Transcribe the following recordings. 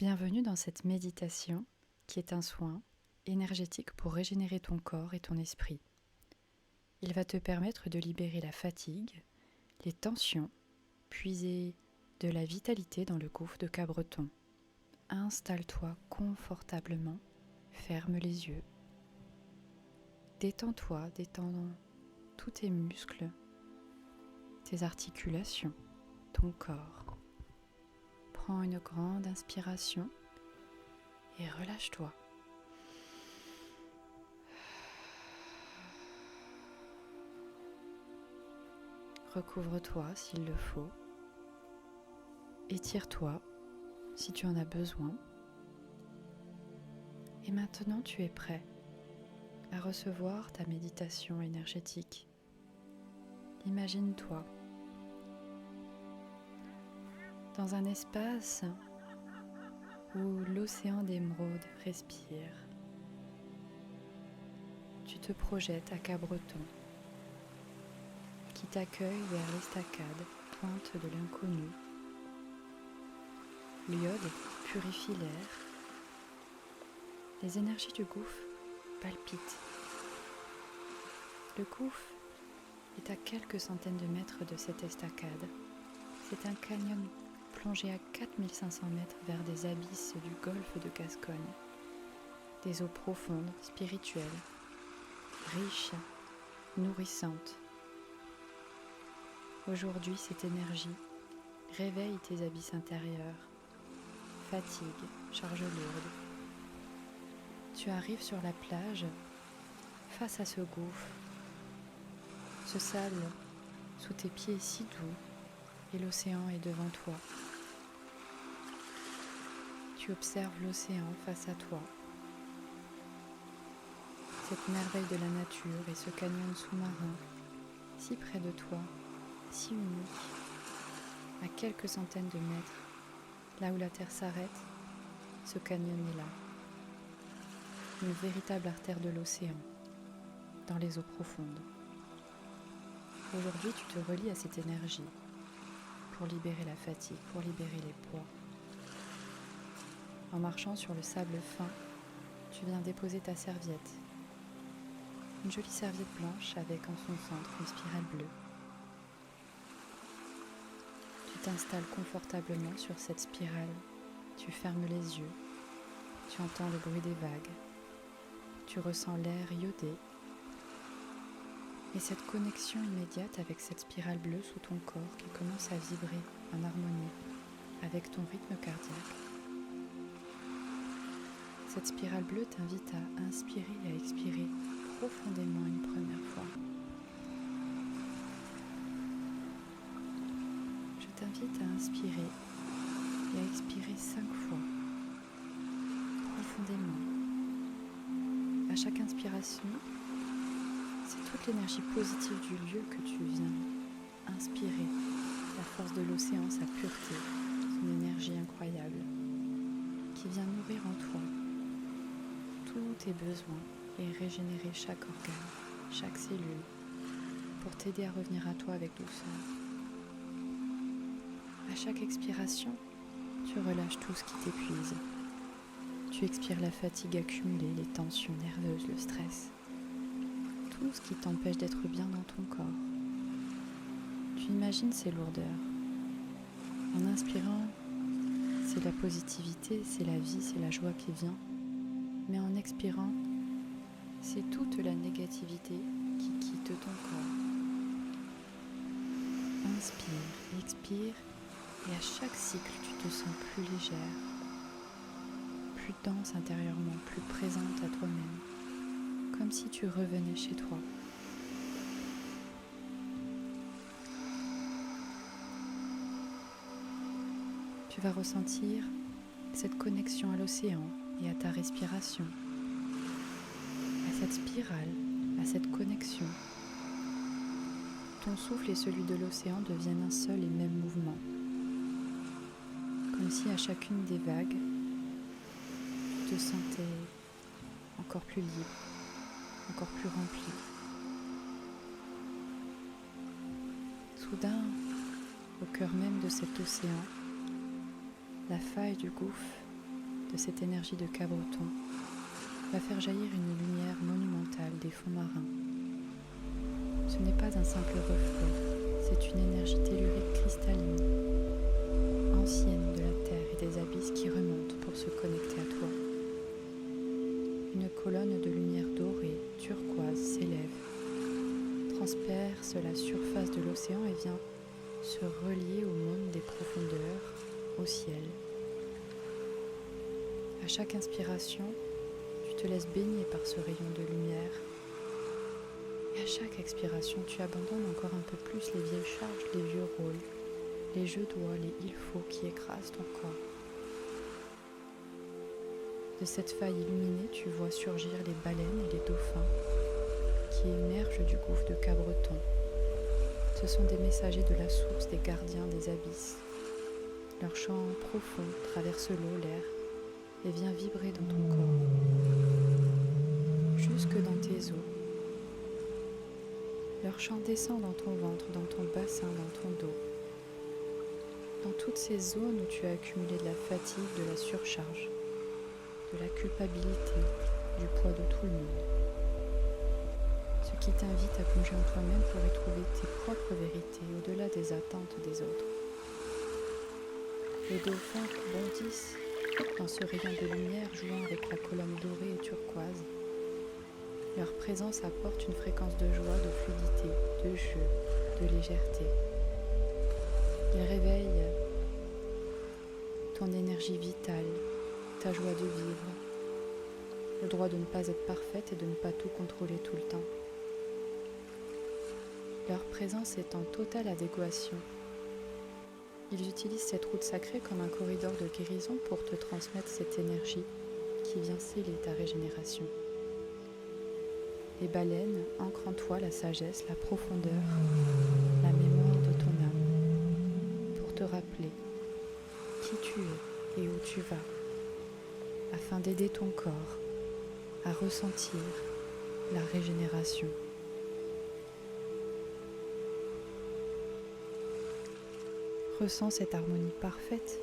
Bienvenue dans cette méditation qui est un soin énergétique pour régénérer ton corps et ton esprit. Il va te permettre de libérer la fatigue, les tensions, puiser de la vitalité dans le gouffre de Cabreton. Installe-toi confortablement, ferme les yeux. Détends-toi, détends tous tes muscles, tes articulations, ton corps. Prends une grande inspiration et relâche-toi. Recouvre-toi s'il le faut. Étire-toi si tu en as besoin. Et maintenant tu es prêt à recevoir ta méditation énergétique. Imagine-toi dans un espace où l'océan d'émeraude respire. Tu te projettes à Cabreton, qui t'accueille vers l'estacade pointe de l'inconnu. L'iode purifie l'air. Les énergies du gouffre palpitent. Le gouffre est à quelques centaines de mètres de cette estacade. C'est un canyon plongé à 4500 mètres vers des abysses du golfe de Gascogne. Des eaux profondes, spirituelles, riches, nourrissantes. Aujourd'hui, cette énergie réveille tes abysses intérieurs. Fatigue, charge lourde. Tu arrives sur la plage, face à ce gouffre. Ce sable sous tes pieds est si doux et l'océan est devant toi. Tu observes l'océan face à toi. Cette merveille de la nature et ce canyon sous-marin, si près de toi, si unique, à quelques centaines de mètres, là où la terre s'arrête, ce canyon est là. Une véritable artère de l'océan, dans les eaux profondes. Aujourd'hui, tu te relis à cette énergie pour libérer la fatigue, pour libérer les poids. En marchant sur le sable fin, tu viens déposer ta serviette. Une jolie serviette blanche avec en son centre une spirale bleue. Tu t'installes confortablement sur cette spirale. Tu fermes les yeux. Tu entends le bruit des vagues. Tu ressens l'air iodé. Et cette connexion immédiate avec cette spirale bleue sous ton corps qui commence à vibrer en harmonie avec ton rythme cardiaque. Cette spirale bleue t'invite à inspirer et à expirer profondément une première fois. Je t'invite à inspirer et à expirer 5 fois, profondément. À chaque inspiration, c'est toute l'énergie positive du lieu que tu viens inspirer, la force de l'océan, sa pureté, son énergie incroyable, qui vient nourrir en toi tous tes besoins et régénérer chaque organe, chaque cellule, pour t'aider à revenir à toi avec douceur. À chaque expiration, tu relâches tout ce qui t'épuise. Tu expires la fatigue accumulée, les tensions nerveuses, le stress, tout ce qui t'empêche d'être bien dans ton corps. Tu imagines ces lourdeurs. En inspirant, c'est la positivité, c'est la vie, c'est la joie qui vient. Mais en expirant, c'est toute la négativité qui quitte ton corps. Inspire, expire, et à chaque cycle, tu te sens plus légère, plus dense intérieurement, plus présente à toi-même, comme si tu revenais chez toi. Tu vas ressentir cette connexion à l'océan et à ta respiration, à cette spirale, à cette connexion. Ton souffle et celui de l'océan deviennent un seul et même mouvement, comme si à chacune des vagues, tu te sentais encore plus libre, encore plus rempli. Soudain, au cœur même de cet océan, la faille du gouffre de cette énergie de Cabreton va faire jaillir une lumière monumentale des fonds marins. Ce n'est pas un simple reflet, c'est une énergie tellurique cristalline, ancienne de la terre et des abysses qui remonte pour se connecter à toi. Une colonne de lumière dorée, turquoise s'élève, transperce la surface de l'océan et vient se relier au monde des profondeurs, au ciel. À chaque inspiration, tu te laisses baigner par ce rayon de lumière. Et à chaque expiration, tu abandonnes encore un peu plus les vieilles charges, les vieux rôles, les je dois, les il faut qui écrasent ton corps. De cette faille illuminée, tu vois surgir les baleines et les dauphins qui émergent du gouffre de Cabreton. Ce sont des messagers de la source, des gardiens des abysses. Leur chant profond traverse l'eau, l'air et vient vibrer dans ton corps, jusque dans tes os. Leur chant descend dans ton ventre, dans ton bassin, dans ton dos, dans toutes ces zones où tu as accumulé de la fatigue, de la surcharge, de la culpabilité, du poids de tout le monde. Ce qui t'invite à plonger en toi-même pour y trouver tes propres vérités au-delà des attentes des autres. Les dauphins bondissent dans ce rayon de lumière jouant avec la colonne dorée et turquoise. Leur présence apporte une fréquence de joie, de fluidité, de jeu, de légèreté. Ils réveillent ton énergie vitale, ta joie de vivre, le droit de ne pas être parfaite et de ne pas tout contrôler tout le temps. Leur présence est en totale adéquation. Ils utilisent cette route sacrée comme un corridor de guérison pour te transmettre cette énergie qui vient sceller ta régénération. Les baleines ancrent en toi la sagesse, la profondeur, la mémoire de ton âme, pour te rappeler qui tu es et où tu vas, afin d'aider ton corps à ressentir la régénération. Ressens cette harmonie parfaite,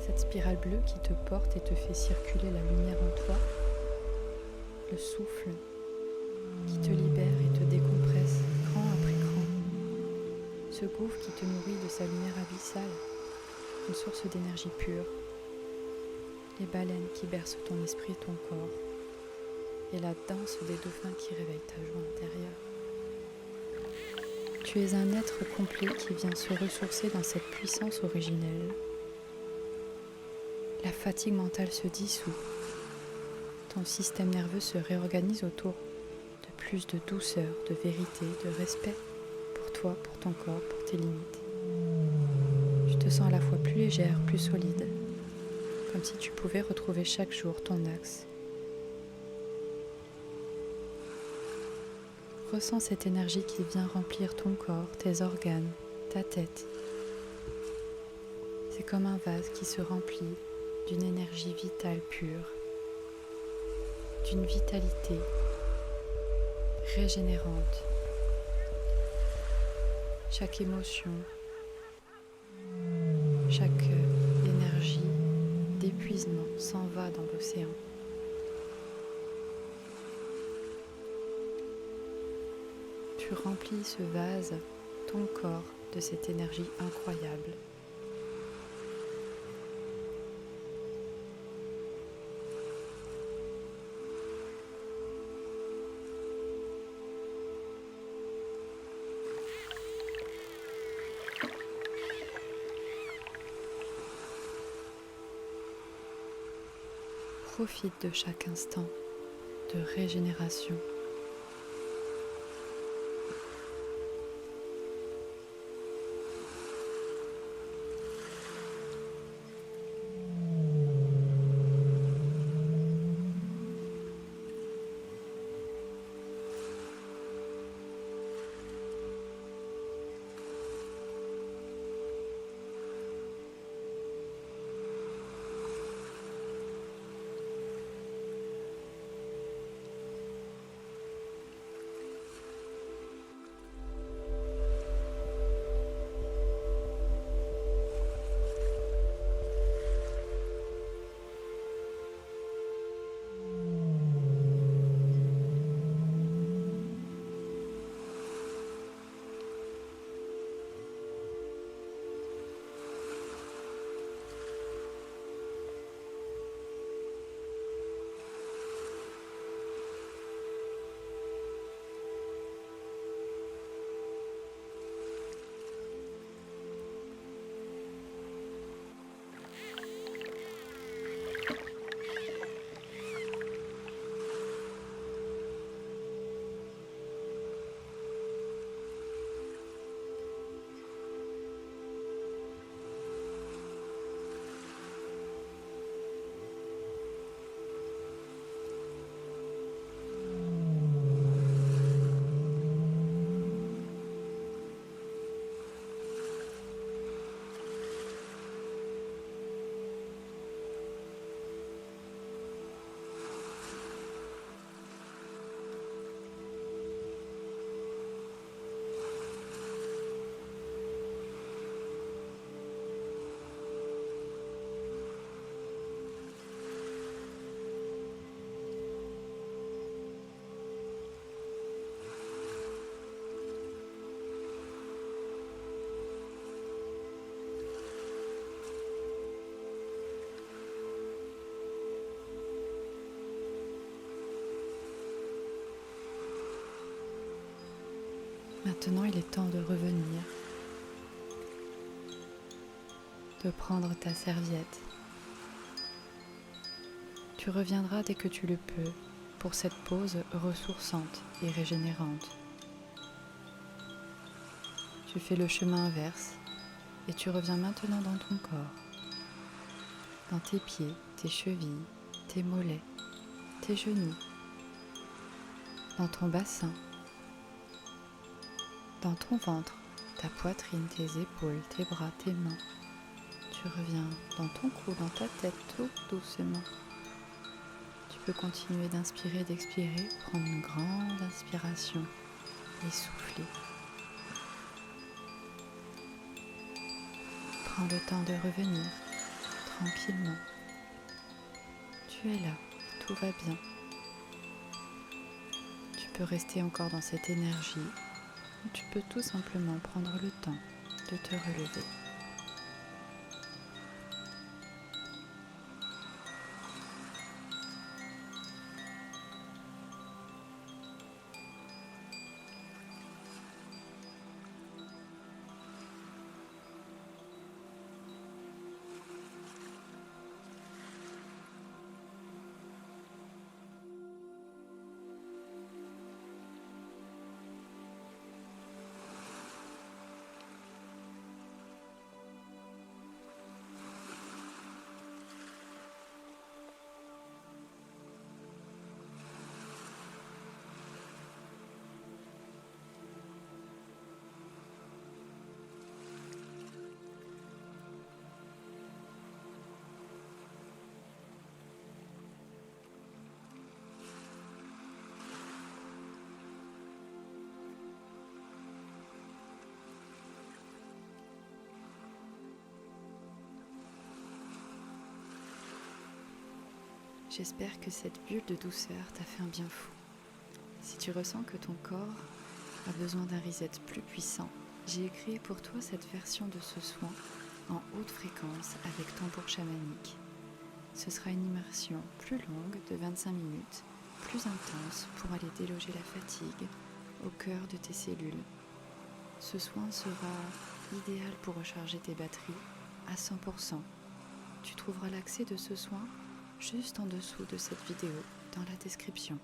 cette spirale bleue qui te porte et te fait circuler la lumière en toi, le souffle qui te libère et te décompresse cran après cran, ce gouffre qui te nourrit de sa lumière abyssale, une source d'énergie pure, les baleines qui bercent ton esprit et ton corps, et la danse des dauphins qui réveille ta joie intérieure. Tu es un être complet qui vient se ressourcer dans cette puissance originelle. La fatigue mentale se dissout. Ton système nerveux se réorganise autour de plus de douceur, de vérité, de respect pour toi, pour ton corps, pour tes limites. Tu te sens à la fois plus légère, plus solide, comme si tu pouvais retrouver chaque jour ton axe. Ressens cette énergie qui vient remplir ton corps, tes organes, ta tête. C'est comme un vase qui se remplit d'une énergie vitale pure, d'une vitalité régénérante. Chaque émotion, chaque énergie d'épuisement s'en va dans l'océan. Tu remplis ce vase, ton corps, de cette énergie incroyable. Profite de chaque instant de régénération. Maintenant, il est temps de revenir, de prendre ta serviette. Tu reviendras dès que tu le peux pour cette pause ressourçante et régénérante. Tu fais le chemin inverse et tu reviens maintenant dans ton corps, dans tes pieds, tes chevilles, tes mollets, tes genoux, dans ton bassin, dans ton ventre, ta poitrine, tes épaules, tes bras, tes mains. Tu reviens dans ton cou, dans ta tête, tout doucement. Tu peux continuer d'inspirer, d'expirer, prendre une grande inspiration et souffler. Prends le temps de revenir tranquillement. Tu es là, tout va bien. Tu peux rester encore dans cette énergie ou tu peux tout simplement prendre le temps de te relever. J'espère que cette bulle de douceur t'a fait un bien fou. Si tu ressens que ton corps a besoin d'un reset plus puissant, j'ai créé pour toi cette version de ce soin en haute fréquence avec tambour chamanique. Ce sera une immersion plus longue de 25 minutes, plus intense pour aller déloger la fatigue au cœur de tes cellules. Ce soin sera idéal pour recharger tes batteries à 100%. Tu trouveras l'accès de ce soin juste en dessous de cette vidéo dans la description.